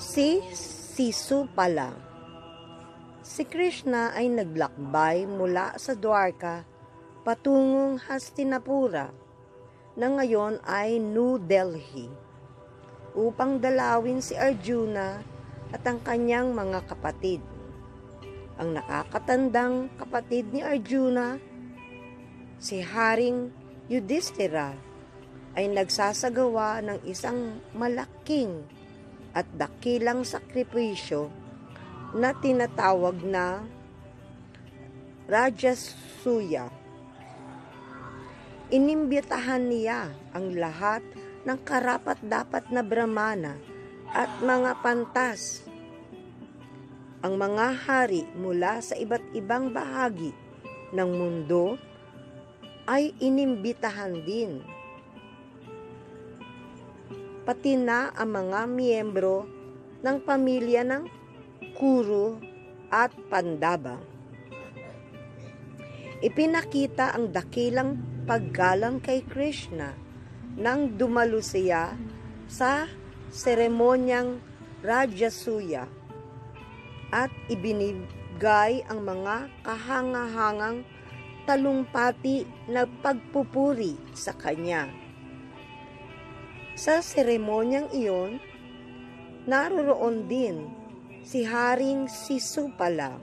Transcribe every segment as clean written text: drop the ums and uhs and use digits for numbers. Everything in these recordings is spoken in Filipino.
Si Sisupala. Si Krishna ay naglakbay mula sa Dwarka patungong Hastinapura na ngayon ay New Delhi upang dalawin si Arjuna at ang kanyang mga kapatid. Ang nakakatandang kapatid ni Arjuna, si Haring Yudhishthira, ay nagsasagawa ng isang malaking at dakilang sakripisyo na tinatawag na Rajasuya. Inimbitahan niya ang lahat ng karapat-dapat na Brahmana at mga pantas. Ang mga hari mula sa iba't ibang bahagi ng mundo ay inimbitahan din. Pati na ang mga miyembro ng pamilya ng Kuru at Pandava. Ipinakita ang dakilang paggalang kay Krishna nang dumalo siya sa seremonyang Rajasuya at ibinigay ang mga kahangahangang talumpati na pagpupuri sa kanya. Sa seremonyang iyon, naroroon din si Haring Sisupala.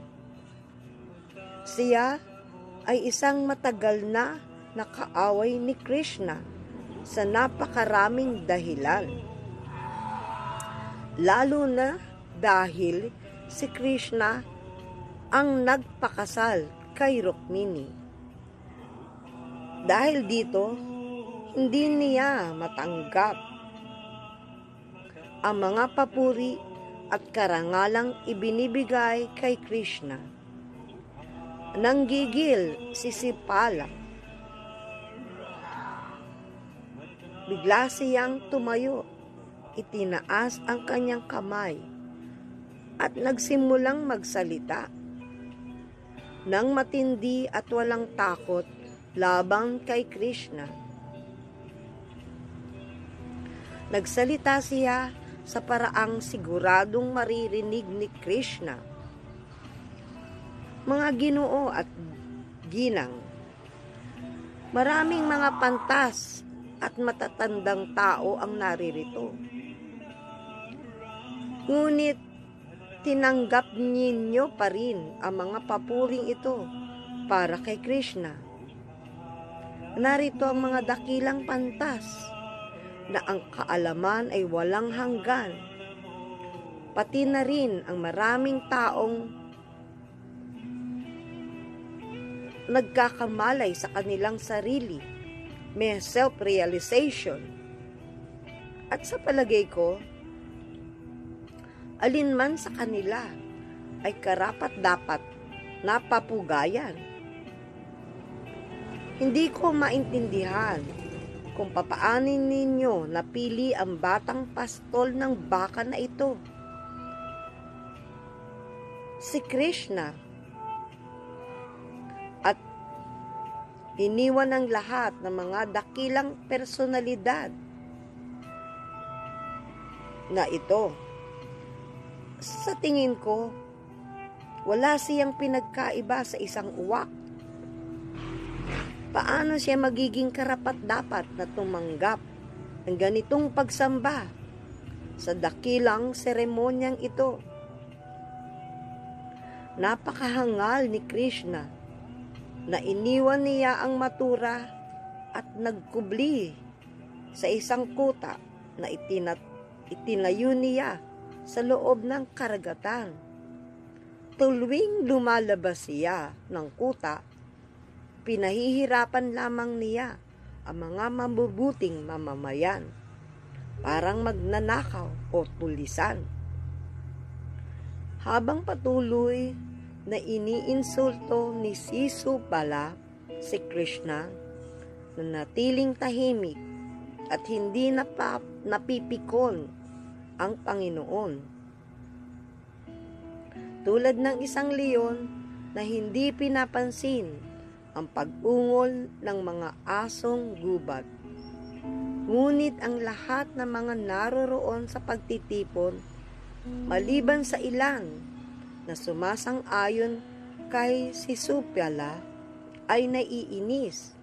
Siya ay isang matagal na nakaaway ni Krishna sa napakaraming dahilan. Lalo na dahil si Krishna ang nagpakasal kay Rukmini. Dahil dito, hindi niya matanggap ang mga papuri at karangalang ibinibigay kay Krishna. Nanggigil si Sisupala. Bigla siyang tumayo, itinaas ang kanyang kamay at nagsimulang magsalita ng matindi at walang takot laban kay Krishna. Nagsalita siya sa paraang siguradong maririnig ni Krishna. Mga ginoo at ginang, maraming mga pantas at matatandang tao ang naririto. Ngunit tinanggap ninyo pa rin ang mga papuring ito para kay Krishna. Narito ang mga dakilang pantas na ang kaalaman ay walang hanggan, pati na rin ang maraming taong nagkakamalay sa kanilang sarili, may self-realization. At sa palagay ko, alinman sa kanila ay karapat-dapat na papugayan. Hindi ko maintindihan kung papaanin ninyo napili ang batang pastol ng baka na ito. Si Krishna, at iniwan ang lahat ng mga dakilang personalidad na ito. Sa tingin ko, wala siyang pinagkaiba sa isang uwak. Paano siya magiging karapat-dapat na tumanggap ng ganitong pagsamba sa dakilang seremonyang ito? Napakahangal ni Krishna na iniwan niya ang matura at nagkubli sa isang kuta na itinayo niya sa loob ng karagatan. Tuwing lumalabas siya ng kuta, pinahihirapan lamang niya ang mga mabubuting mamamayan, parang magnanakaw o tulisan. Habang patuloy na iniinsulto ni Sisupala si Krishna, nanatiling tahimik at hindi napipikon ang Panginoon. Tulad ng isang leon na hindi pinapansin ang pag-ungol ng mga asong gubat. Ngunit ang lahat ng mga naroroon sa pagtitipon maliban sa ilan na sumasang-ayon kay Sisupala ay naiinis.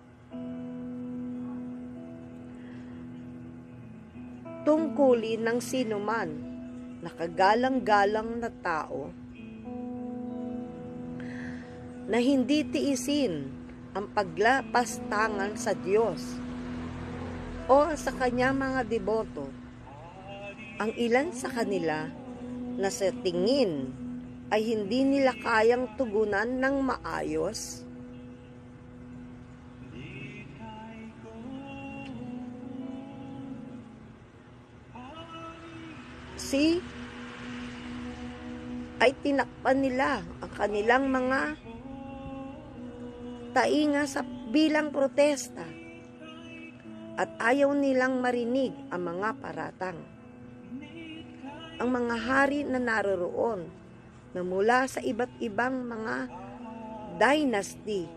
Tungkulin ng sinuman na kagalang-galang na tao na hindi tiisin ang paglapastangan sa Diyos o sa kanyang mga deboto. Ang ilan sa kanila na sa tingin ay hindi nila kayang tugunan ng maayos, ay tinakpan nila ang kanilang mga tainga sa bilang protesta at ayaw nilang marinig ang mga paratang. Ang mga hari na naroroon na mula sa iba't ibang mga dynasty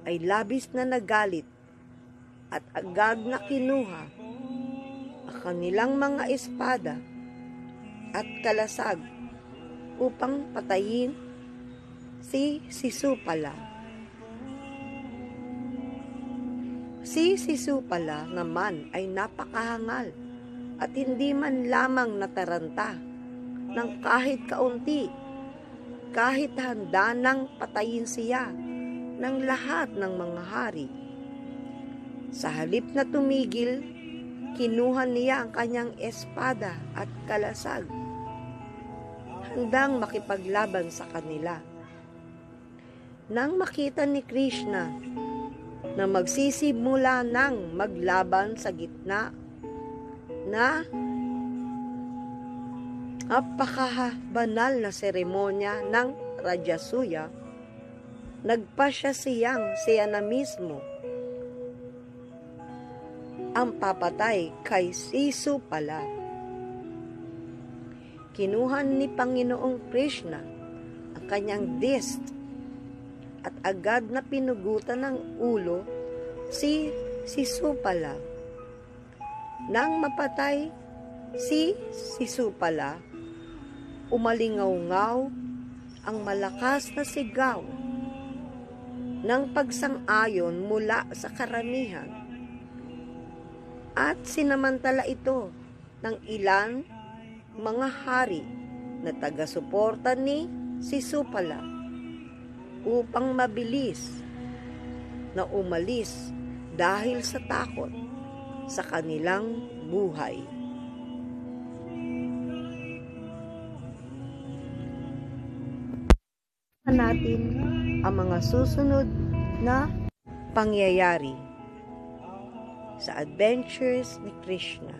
ay labis na nagalit at agad na kinuha ang kanilang mga espada at kalasag upang patayin si Sisupala. Si Sisupala naman ay napakahangal at hindi man lamang nataranta ng kahit kaunti, kahit handa nang patayin siya ng lahat ng mga hari. Sa halip na tumigil, kinuha niya ang kanyang espada at kalasag, handang makipaglaban sa kanila. Nang makita ni Krishna na magsisimula ng maglaban sa gitna na apakabanal na seremonya ng Rajasuya, nagpasya siya na mismo ang papatay kay Sisupala. Kinuha ni Panginoong Krishna ang kanyang dist at agad na pinugutan ng ulo si Sisupala. Nang mapatay si Sisupala, umalingaw-ngaw ang malakas na sigaw ng pagsang-ayon mula sa karamihan at sinamantala ito ng ilan mga hari na taga-suporta ni Sisupala upang mabilis na umalis dahil sa takot sa kanilang buhay. Natin ang mga susunod na pangyayari sa Adventures ni Krishna.